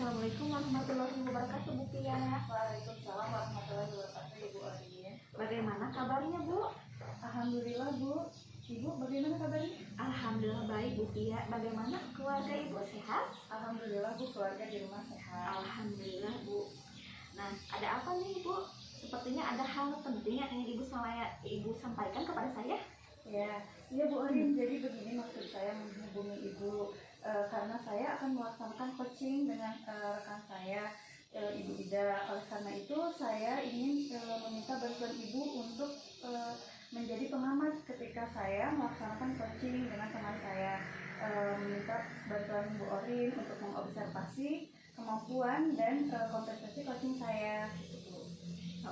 Assalamualaikum warahmatullahi wabarakatuh, Bu Pia. Waalaikumsalam warahmatullahi wabarakatuh, Ibu Arin. Bagaimana kabarnya, Bu? Alhamdulillah, Bu. Ibu bagaimana kabarnya? Alhamdulillah baik, Bu Pia. Bagaimana keluarga Ibu, sehat? Alhamdulillah, Bu, keluarga di rumah sehat. Alhamdulillah, Bu. Nah, ada apa nih, Bu? Sepertinya ada hal penting yang ingin Ibu sampaikan kepada saya. Ya, iya Bu Arin. Jadi begini maksud saya menghubungi Ibu karena saya akan melaksanakan coaching dengan rekan saya, Ibu Ida. Oleh karena itu saya ingin meminta bantuan Ibu untuk menjadi pengamat ketika saya melaksanakan coaching dengan teman saya. Meminta bantuan Bu Orin untuk mengobservasi kemampuan dan kompetensi coaching saya.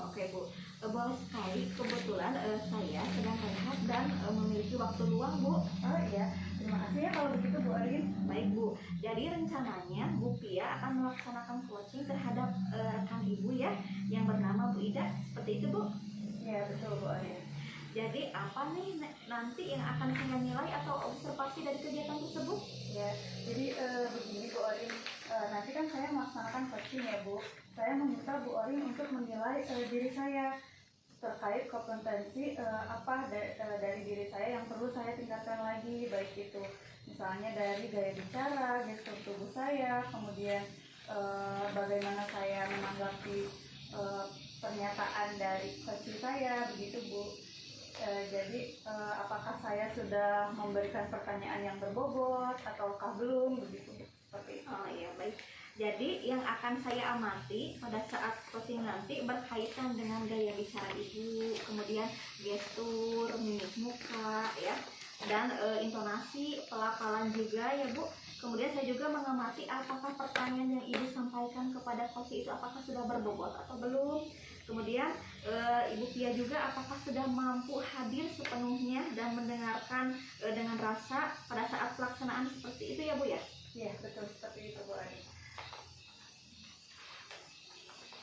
Oke, Bu. Boleh sekali. Kebetulan saya sedang rehat dan memiliki waktu luang, Bu. Oh iya, terima kasih ya kalau begitu Bu Orin. Baik, Bu. Jadi rencananya Bu Pia akan melaksanakan coaching terhadap rekan Ibu ya, yang bernama Bu Ida. Seperti itu, Bu? Ya, betul Bu Orin. Jadi apa nih nanti yang akan saya nilai atau observasi dari kegiatan tersebut? Ya, jadi begini Bu Orin, nanti kan saya melaksanakan coaching ya Bu. Saya meminta Bu Orin untuk menilai diri saya terkait kompetensi apa dari diri saya yang perlu saya tingkatkan lagi, baik itu misalnya dari gaya bicara, gestur tubuh saya, kemudian bagaimana saya menanggapi pernyataan dari coach saya, begitu Bu. Jadi apakah saya sudah memberikan pertanyaan yang berbobot ataukah belum, begitu Bu. Seperti itu. Oh iya, baik. Jadi yang akan saya amati pada saat coaching nanti berkaitan dengan gaya bicara Ibu, kemudian gestur, mimik muka ya, dan intonasi, pelafalan juga ya Bu. Kemudian saya juga mengamati apakah pertanyaan yang Ibu sampaikan kepada coach itu apakah sudah berbobot atau belum. Kemudian Ibu Pia juga apakah sudah mampu hadir sepenuhnya dan mendengarkan dengan rasa pada saat pelaksanaan seperti itu ya Bu ya? Iya, betul seperti itu Bu Ari.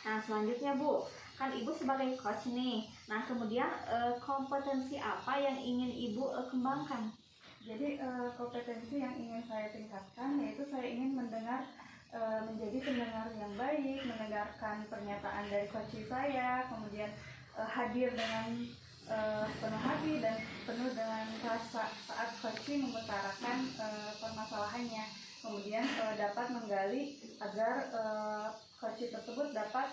Nah selanjutnya Bu, kan Ibu sebagai coach nih. Nah kemudian kompetensi apa yang ingin Ibu kembangkan? Jadi kompetensi yang ingin saya tingkatkan yaitu saya ingin mendengar, menjadi pendengar yang baik, mendengarkan pernyataan dari coach saya, kemudian hadir dengan penuh hati dan penuh dengan rasa saat coaching mengutarakan permasalahannya, kemudian dapat menggali agar coach tersebut dapat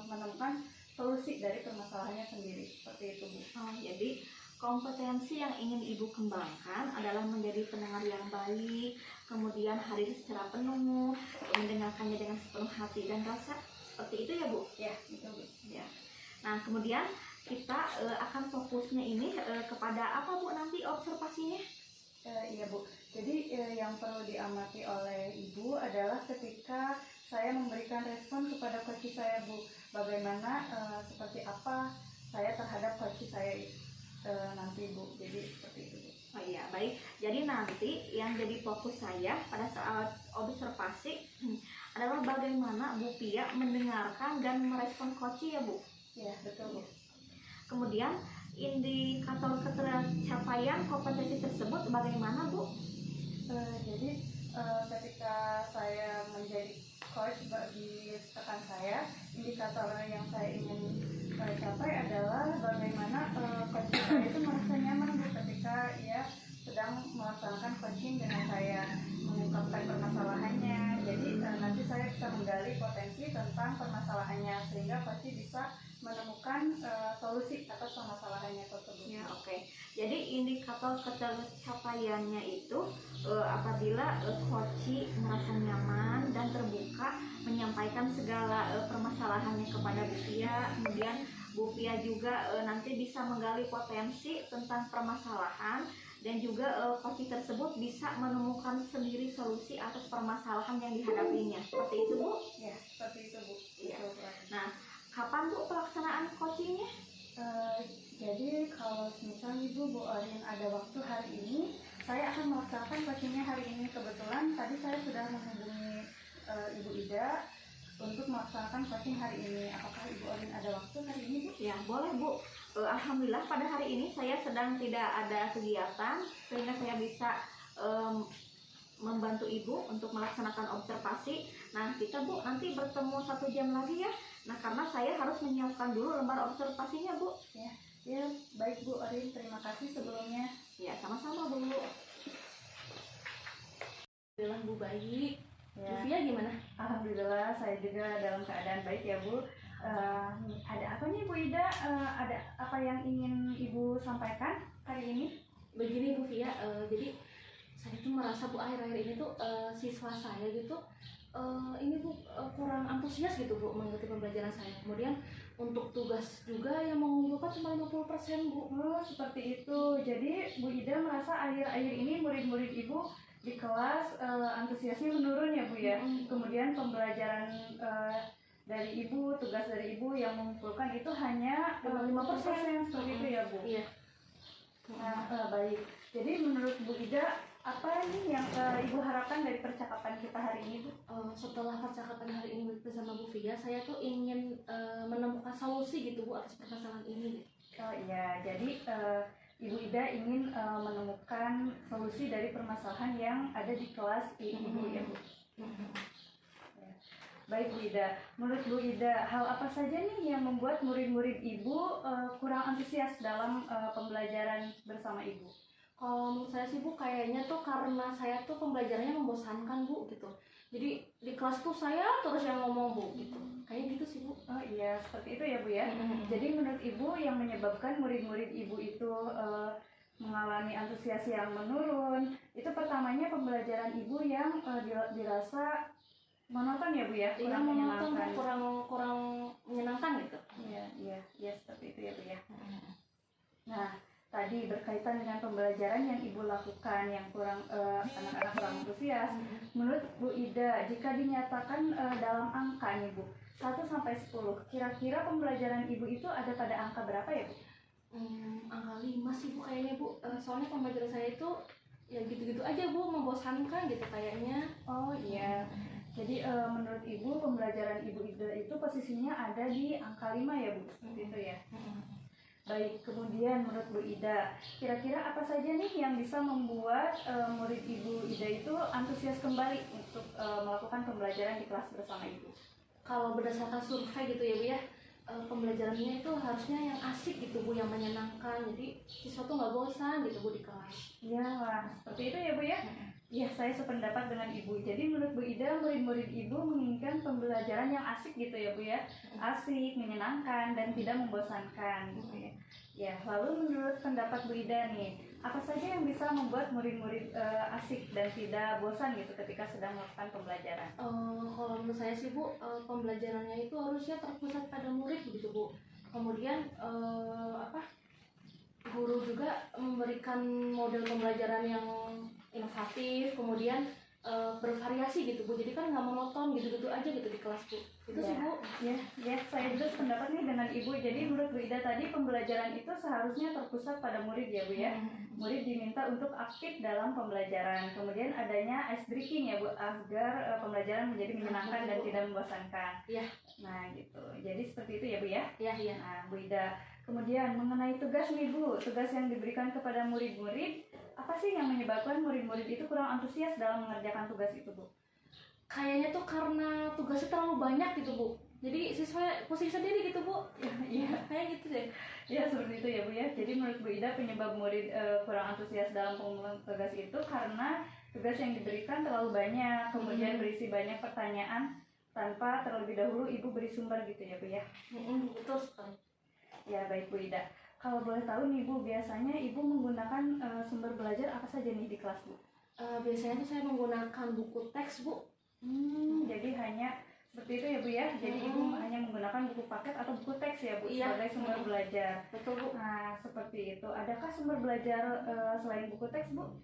menemukan solusi dari permasalahannya sendiri, seperti itu Bu. Jadi kompetensi yang ingin Ibu kembangkan adalah menjadi pendengar yang baik, kemudian hadir secara penuh, mendengarkannya dengan sepenuh hati dan rasa, seperti itu ya Bu? Ya, itu Bu. Ya. Nah kemudian kita akan fokusnya ini kepada apa Bu nanti observasinya? Iya Bu, jadi yang perlu diamati oleh Ibu adalah ketika saya memberikan respon kepada coach saya Bu, bagaimana seperti apa saya terhadap coach saya nanti Bu, jadi seperti itu Bu. Oh iya, baik. Jadi nanti yang jadi fokus saya pada saat observasi adalah bagaimana Bu Pia mendengarkan dan merespon coach ya Bu? Ya, betul Bu. Kemudian indikator ketercapaian kompetensi tersebut bagaimana Bu? Jadi ketika saya menjadi coach bagi rekan saya, indikator yang saya ingin capai adalah bagaimana coach saya itu merasa nyaman Bu ketika ia sedang melaksanakan coaching dengan saya, mengungkapkan permasalahannya. Jadi nanti saya bisa menggali potensi tentang permasalahannya sehingga coach bisa menemukan solusi atas permasalahannya tersebut. Ya, oke. Jadi indikator ketercapaiannya itu apabila coach merasa nyaman dan terbuka menyampaikan segala permasalahannya kepada Bu Pia, kemudian Bu Pia juga nanti bisa menggali potensi tentang permasalahan dan juga coach tersebut bisa menemukan sendiri solusi atas permasalahan yang dihadapinya. Seperti itu Bu? Ya, seperti itu Bu. Iya. Betul, Bu. Nah, kapan Bu pelaksanaan coachingnya? Jadi kalau misalnya Ibu Bu Orin ada waktu hari ini, saya akan melaksanakan coachingnya hari ini. Kebetulan tadi saya sudah menghubungi Ibu Ida untuk melaksanakan coaching hari ini. Apakah Ibu Orin ada waktu hari ini Bu? Ya boleh Bu. Alhamdulillah pada hari ini saya sedang tidak ada kegiatan sehingga saya bisa membantu Ibu untuk melaksanakan observasi. Nah Nah, kita Bu nanti bertemu 1 jam lagi ya. Nah, karena saya harus menyiapkan dulu lembar observasinya Bu. Ya, baik Bu Orin, terima kasih sebelumnya. Ya, sama-sama Bu. Alhamdulillah Bu baik. Ya. Bu Via gimana? Alhamdulillah saya juga dalam keadaan baik ya Bu. Ada apa nih Bu Ida? Ada apa yang ingin Ibu sampaikan hari ini? Begini Bu Via, jadi saya tuh merasa Bu akhir-akhir ini tuh siswa saya gitu ini Bu kurang antusias gitu Bu mengikuti pembelajaran saya. Kemudian untuk tugas juga yang mengumpulkan cuma 50% Bu. Oh, seperti itu. Jadi Bu Ida merasa akhir-akhir ini murid-murid Ibu di kelas antusiasnya menurun ya Bu ya. Kemudian pembelajaran dari Ibu, tugas dari Ibu yang mengumpulkan itu hanya 50% seperti itu ya Bu. Iya. Nah, baik. Jadi menurut Bu Ida, apa nih yang Ibu harapkan dari percakapan kita hari ini Bu? Setelah percakapan hari ini bersama Bu Via, saya tuh ingin menemukan solusi gitu Bu atas permasalahan ini. Oh iya, jadi Ibu Ida ingin menemukan solusi dari permasalahan yang ada di kelas Ibu ya Bu. Ya. Baik Bu Ida, menurut Bu Ida hal apa saja nih yang membuat murid-murid Ibu kurang antusias dalam pembelajaran bersama Ibu? Kalau menurut saya sih Bu, kayaknya tuh karena saya tuh pembelajarannya membosankan Bu gitu. Jadi di kelas tuh saya terus yang ngomong Bu gitu. Kayak gitu sih Bu. Oh iya, seperti itu ya Bu ya. Jadi menurut Ibu yang menyebabkan murid-murid Ibu itu mengalami antusias yang menurun, itu pertamanya pembelajaran Ibu yang dirasa monoton ya Bu ya, Kurang menyenangkan, kurang menyenangkan gitu. Iya seperti itu ya Bu ya. Nah, tadi berkaitan dengan pembelajaran yang Ibu lakukan yang kurang anak-anak kurang antusias. Menurut Bu Ida, jika dinyatakan dalam angka nih Bu, 1 sampai 10, kira-kira pembelajaran Ibu itu ada pada angka berapa ya Bu? Angka 5 sih Bu kayaknya Bu. Soalnya pembelajaran saya itu ya gitu-gitu aja Bu, membosankan gitu kayaknya. Oh iya. Jadi menurut Ibu pembelajaran Ibu Ida itu posisinya ada di angka 5 ya Bu, seperti itu ya. Baik, kemudian menurut Bu Ida, kira-kira apa saja nih yang bisa membuat murid Ibu Ida itu antusias kembali untuk melakukan pembelajaran di kelas bersama Ibu? Kalau berdasarkan survei gitu ya Bu ya, pembelajarannya itu harusnya yang asik gitu Bu, yang menyenangkan. Jadi siswa tuh nggak bosan gitu Bu di kelas. Iya, wah, seperti itu ya Bu ya. Ya, saya sependapat dengan Ibu. Jadi menurut Bu Ida, murid-murid Ibu menginginkan pembelajaran yang asik gitu ya Bu ya. Asik, menyenangkan, dan tidak membosankan gitu ya. Ya, lalu menurut pendapat Bu Ida nih, apa saja yang bisa membuat murid-murid asik dan tidak bosan gitu ketika sedang melakukan pembelajaran? Kalau menurut saya sih Bu, pembelajarannya itu harusnya terpusat pada murid begitu Bu. Kemudian guru juga memberikan model pembelajaran yang inovatif, kemudian bervariasi gitu Bu. Jadi kan nggak monoton gitu-gitu aja gitu di kelas Bu. Itu sih Bu. Ya, saya juga sependapat nih dengan Ibu. Jadi menurut Bu Ida tadi pembelajaran itu seharusnya terpusat pada murid ya Bu ya. Murid diminta untuk aktif dalam pembelajaran. Kemudian adanya ice breaking ya Bu, agar pembelajaran menjadi menyenangkan dan tidak membosankan. Iya. Nah gitu. Jadi seperti itu ya Bu ya. Iya. Nah Bu Ida, kemudian mengenai tugas nih Bu, tugas yang diberikan kepada murid-murid, apa sih yang menyebabkan murid-murid itu kurang antusias dalam mengerjakan tugas itu Bu? Kayaknya tuh karena tugasnya terlalu banyak gitu Bu. Jadi siswa pusing sendiri gitu Bu. Iya, Kayak gitu deh. ya seperti itu ya Bu ya. Jadi menurut Bu Ida penyebab murid kurang antusias dalam pengumpulan tugas itu karena tugas yang diberikan terlalu banyak, kemudian berisi banyak pertanyaan tanpa terlebih dahulu Ibu beri sumber gitu ya Bu ya. Betul sekali. Ya baik Bu Ida. Kalau boleh tahu nih Bu, biasanya Ibu menggunakan sumber belajar apa saja nih di kelas Bu? Biasanya tuh saya menggunakan buku teks Bu. Jadi hanya seperti itu ya Bu ya. Jadi Ibu hanya menggunakan buku paket atau buku teks ya Bu sebagai sumber belajar. Betul Bu. Nah seperti itu. Adakah sumber belajar selain buku teks Bu?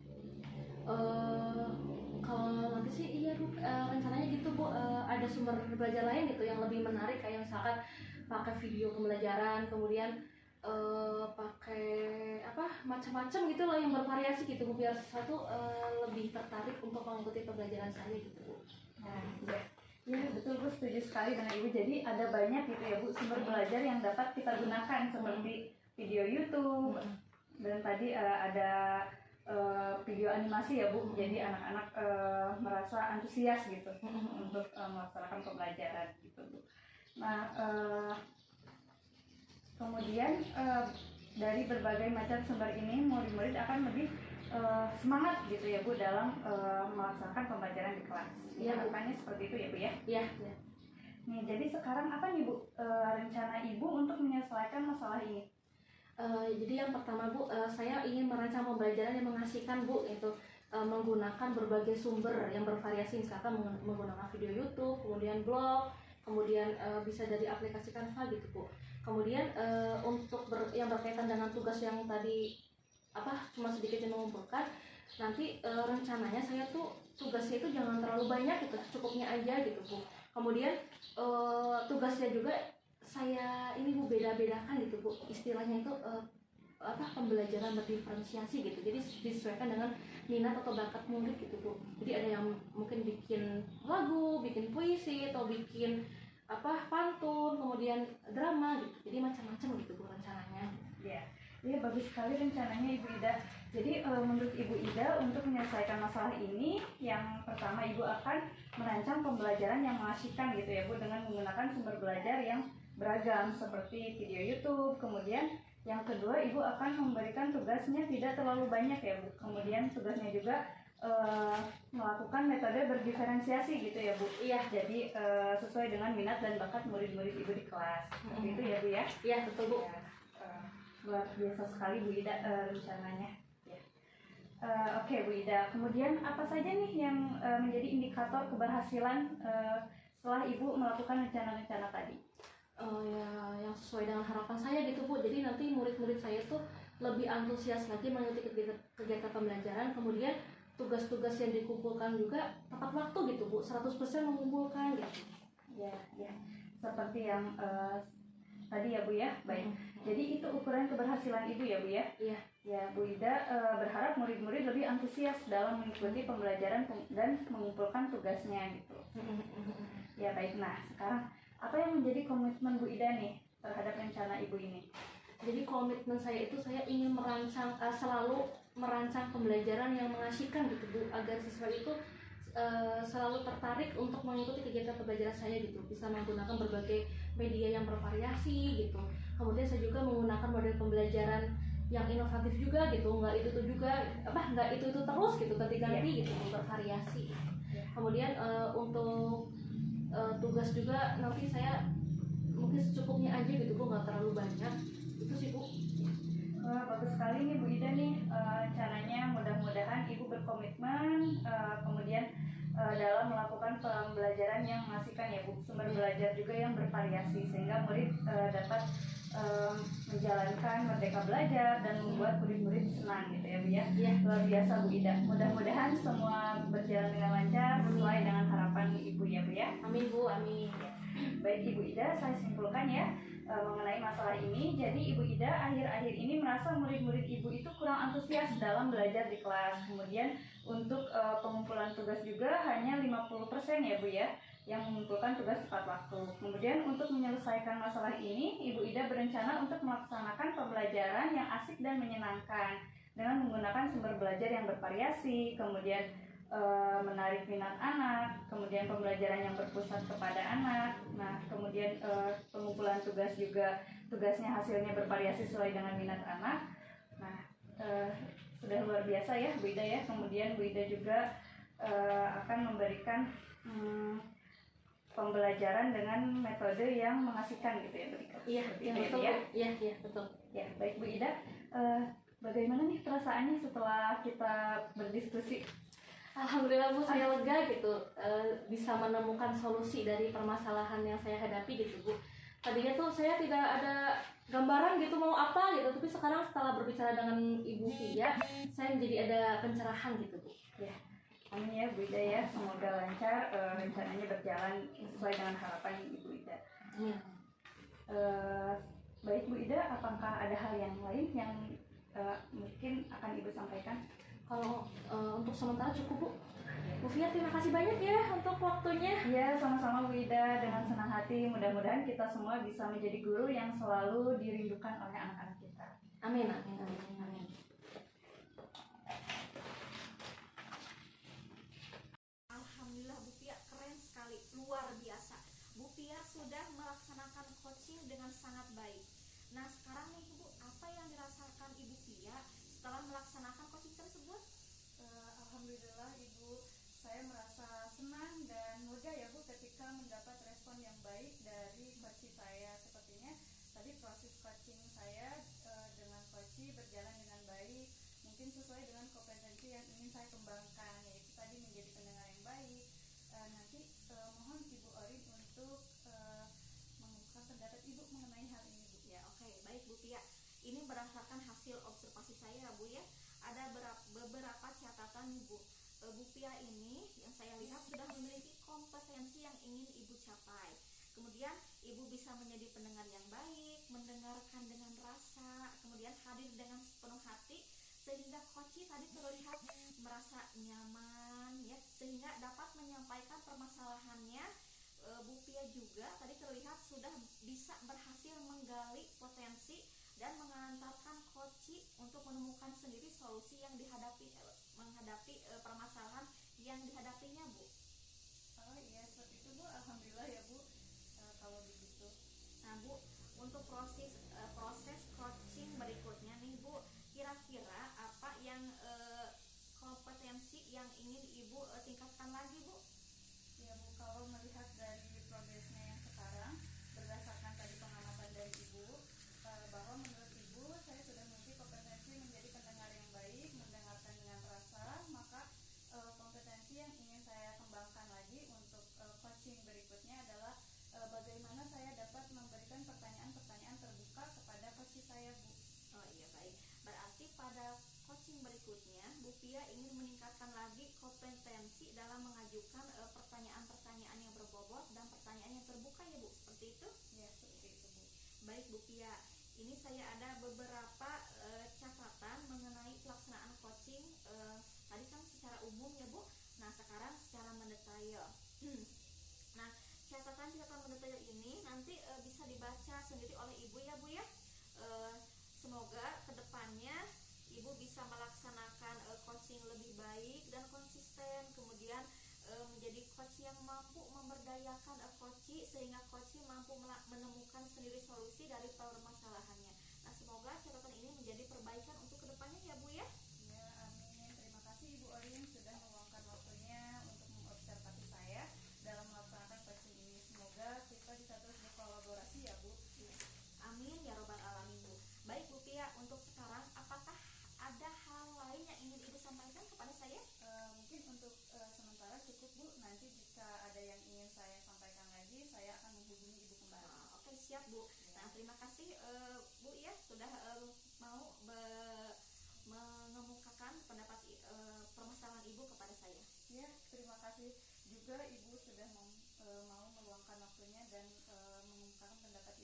Kalau nanti sih iya Bu, rencananya gitu Bu, ada sumber belajar lain gitu yang lebih menarik kayak misalkan pakai video pembelajaran, kemudian pakai macam-macam gitu loh yang bervariasi gitu Bu, biar satu lebih tertarik untuk mengikuti pembelajaran saya gitu Bu. Nah, ya betul Bu, setuju sekali dengan Ibu. Jadi ada banyak gitu ya Bu sumber belajar yang dapat kita gunakan seperti video YouTube dan tadi ada video animasi ya Bu, jadi anak-anak merasa antusias gitu untuk melaksanakan pembelajaran gitu Bu. Nah kemudian dari berbagai macam sumber ini murid-murid akan lebih semangat gitu ya Bu dalam melaksanakan pembelajaran di kelas. Iya, Bu. Harapannya seperti itu ya Bu ya. Iya. Nih, jadi sekarang apa nih Bu rencana Ibu untuk menyelesaikan masalah ini? Jadi yang pertama Bu, saya ingin merancang pembelajaran yang mengasihkan Bu, yaitu menggunakan berbagai sumber yang bervariasi, misalkan menggunakan video YouTube, kemudian blog, kemudian bisa dari aplikasi Canva gitu Bu. Kemudian untuk yang berkaitan dengan tugas yang tadi cuma sedikit yang mengumpulkan, nanti rencananya saya tuh tugasnya itu jangan terlalu banyak gitu, cukupnya aja gitu Bu. Kemudian tugasnya juga saya ini Bu beda-bedakan gitu Bu, istilahnya itu pembelajaran berdiferensiasi gitu, jadi disesuaikan dengan minat atau bakat murid gitu Bu. Jadi ada yang mungkin bikin lagu, bikin puisi, atau bikin pantun, kemudian drama gitu, jadi macam-macam gitu Bu rencananya. Ya, iya bagus sekali rencananya Ibu Ida. Jadi menurut Ibu Ida untuk menyelesaikan masalah ini, yang pertama Ibu akan merancang pembelajaran yang mengasihkan gitu ya Bu, dengan menggunakan sumber belajar yang beragam seperti video YouTube. Kemudian yang kedua Ibu akan memberikan tugasnya tidak terlalu banyak ya Bu. Kemudian tugasnya juga melakukan metode berdiferensiasi gitu ya Bu. Iya. Jadi sesuai dengan minat dan bakat murid-murid Ibu di kelas. Seperti itu ya Bu ya. Iya betul Bu. Ya, luar biasa sekali Bu Ida rencananya. Ya. Oke Bu Ida. Kemudian apa saja nih yang menjadi indikator keberhasilan setelah Ibu melakukan rencana-rencana tadi? Ya, yang sesuai dengan harapan saya gitu Bu. Jadi nanti murid-murid saya tuh lebih antusias lagi mengikuti kegiatan pembelajaran. Kemudian tugas-tugas yang dikumpulkan juga tepat waktu gitu Bu, 100% mengumpulkan gitu. Ya, seperti yang tadi ya Bu ya. Baik. Jadi itu ukuran keberhasilan Ibu ya Bu ya. Iya. Ya Bu Ida berharap murid-murid lebih antusias dalam mengikuti pembelajaran dan mengumpulkan tugasnya gitu. Ya baik. Nah sekarang apa yang menjadi komitmen Bu Ida nih terhadap rencana Ibu ini? Jadi komitmen saya itu saya ingin selalu merancang pembelajaran yang mengasihkan gitu Bu, agar siswa itu selalu tertarik untuk mengikuti kegiatan pembelajaran saya gitu, bisa menggunakan berbagai media yang bervariasi gitu. Kemudian saya juga menggunakan model pembelajaran yang inovatif juga gitu, nggak itu terus gitu, ganti-ganti gitu, bervariasi. Kemudian untuk tugas juga nanti saya mungkin secukupnya aja gitu Bu, nggak terlalu banyak. Itu sih Bu. Bagus sekali nih Bu Ida nih rencananya, mudah-mudahan Ibu berkomitmen kemudian dalam melakukan pembelajaran yang mengasihkan ya Bu, sumber belajar juga yang bervariasi sehingga murid dapat menjalankan merdeka belajar dan membuat murid-murid senang gitu ya Bu ya. Luar biasa Bu Ida, mudah-mudahan semua berjalan dengan lancar sesuai dengan harapan Ibu ya Bu ya. Amin Bu, amin. Baik Ibu Ida, saya simpulkan ya mengenai masalah ini. Jadi Ibu Ida akhir-akhir ini merasa murid-murid Ibu itu kurang antusias dalam belajar di kelas. Kemudian untuk pengumpulan tugas juga hanya 50% ya Bu ya, yang mengumpulkan tugas tepat waktu. Kemudian untuk menyelesaikan masalah ini, Ibu Ida berencana untuk melaksanakan pembelajaran yang asik dan menyenangkan dengan menggunakan sumber belajar yang bervariasi, kemudian menarik minat anak, kemudian pembelajaran yang berpusat kepada anak. Nah, kemudian pengumpulan tugas juga tugasnya hasilnya bervariasi sesuai dengan minat anak. Nah, sudah luar biasa ya Bu Ida ya. Kemudian Bu Ida juga akan memberikan pembelajaran dengan metode yang mengasihkan gitu ya Bu Ida. Iya, betul ya. Iya, betul. Ya, baik Bu Ida. Bagaimana nih perasaannya setelah kita berdiskusi? Alhamdulillah Bu, saya lega gitu, bisa menemukan solusi dari permasalahan yang saya hadapi gitu Bu. Tadinya tuh saya tidak ada gambaran gitu mau apa gitu, tapi sekarang setelah berbicara dengan Ibu Via, saya menjadi ada pencerahan gitu Bu. Ya, amin ya Bu Ida ya, semoga lancar rencananya berjalan sesuai dengan harapan Ibu Ida. Baik Bu Ida, apakah ada hal yang lain yang mungkin akan Ibu sampaikan? Kalau untuk sementara cukup Bu. Bu Fia, terima kasih banyak ya untuk waktunya. Ya, sama-sama Bu Ida, dengan senang hati. Mudah-mudahan kita semua bisa menjadi guru yang selalu dirindukan oleh anak-anak kita. Amin, amin, amin, amin. luar biasa. Bu Pia sudah melaksanakan coaching dengan sangat baik. Nah sekarang nih Bu, apa yang dirasakan Ibu Pia setelah melaksanakan coaching tersebut? Alhamdulillah Ibu, saya merasa senang dan lega ya Bu ketika mendapat respon yang baik dari coach saya. Sepertinya tadi proses coaching saya dengan coach berjalan dengan baik, mungkin sesuai dengan kompetensi yang ingin saya kembangkan, yaitu tadi menjadi pendengar yang baik. Nanti mohon Ibu Orin untuk mengungkapkan pendapat Ibu mengenai hal ini Bu. Ya oke, baik Bu Pia. Ini berdasarkan hasil observasi saya Bu ya. Ada beberapa catatan nih Bu. Bu Pia ini yang saya lihat sudah memiliki kompetensi yang ingin Ibu capai. Kemudian Ibu bisa menjadi pendengar yang baik, mendengarkan dengan rasa, kemudian hadir dengan sepenuh hati, sehingga coach tadi terlihat merasa nyaman ya, sehingga dapat menyampaikan permasalahannya. Bu Pia juga tadi terlihat sudah bisa berhasil menggali potensi dan mengantarkan coach untuk menemukan sendiri solusi yang menghadapi permasalahan yang dihadapinya Bu. Oh iya, seperti itu Bu. Alhamdulillah ya Bu. Kalau begitu. Nah Bu, untuk proses coaching berikutnya nih Bu, kira-kira apa yang kompetensi yang ingin Ibu tingkatkan lagi Bu? Ya Bu, kalau melihat dari progresnya yang sekarang, berdasarkan tadi pengamatan dari Ibu, bahwa menurut Ibu saya sudah memiliki kompetensi menjadi pendengar yang baik, mendengarkan dengan rasa, maka kompetensi yang ingin saya kembangkan lagi untuk coaching berikutnya adalah bagaimana saya dapat memberikan pertanyaan-pertanyaan terbuka kepada coach saya Bu. Oh iya baik, berarti pada coaching berikutnya Bu Pia ingin meningkatkan lagi kompetensi dalam mengajukan pertanyaan-pertanyaan yang berbobot dan pertanyaan yang terbuka ya Bu, seperti itu? Ya seperti itu Bu. Baik Bu Pia, ini saya ada beberapa catatan mengenai pelaksanaan coaching tadi kan secara umum ya Bu. Nah sekarang secara mendetail. Nah catatan-catatan mendetail ini nanti bisa dibaca sendiri oleh Ibu ya Bu ya. Semoga kedepannya Ibu bisa melaksanakan coaching lebih baik dan konsisten, kemudian menjadi coach yang mampu memberdayakan coach sehingga coach mampu menemukan sendiri solusi dari permasalahannya. Nah semoga catatan ini menjadi perbaikan untuk kedepannya ya Bu ya. Ya amin. Terima kasih Ibu Orin sudah meluangkan waktunya untuk mengobservasi saya dalam melaksanakan coaching ini. Semoga kita bisa terus berkolaborasi ya Bu. Ya. Amin ya robbal alamin Bu. Baik Bu Pia, untuk sekarang apakah ada hal lain yang ingin Ibu sampaikan kepada saya? Mungkin untuk sementara cukup Bu. Nanti jika ada yang ingin saya sampaikan lagi, saya akan menghubungi Ibu kembali. Oke siap Bu. Nah terima kasih Bu ya sudah mau mengemukakan pendapat permasalahan Ibu kepada saya. Ya terima kasih juga Ibu sudah mau meluangkan waktunya dan mengungkapkan pendapat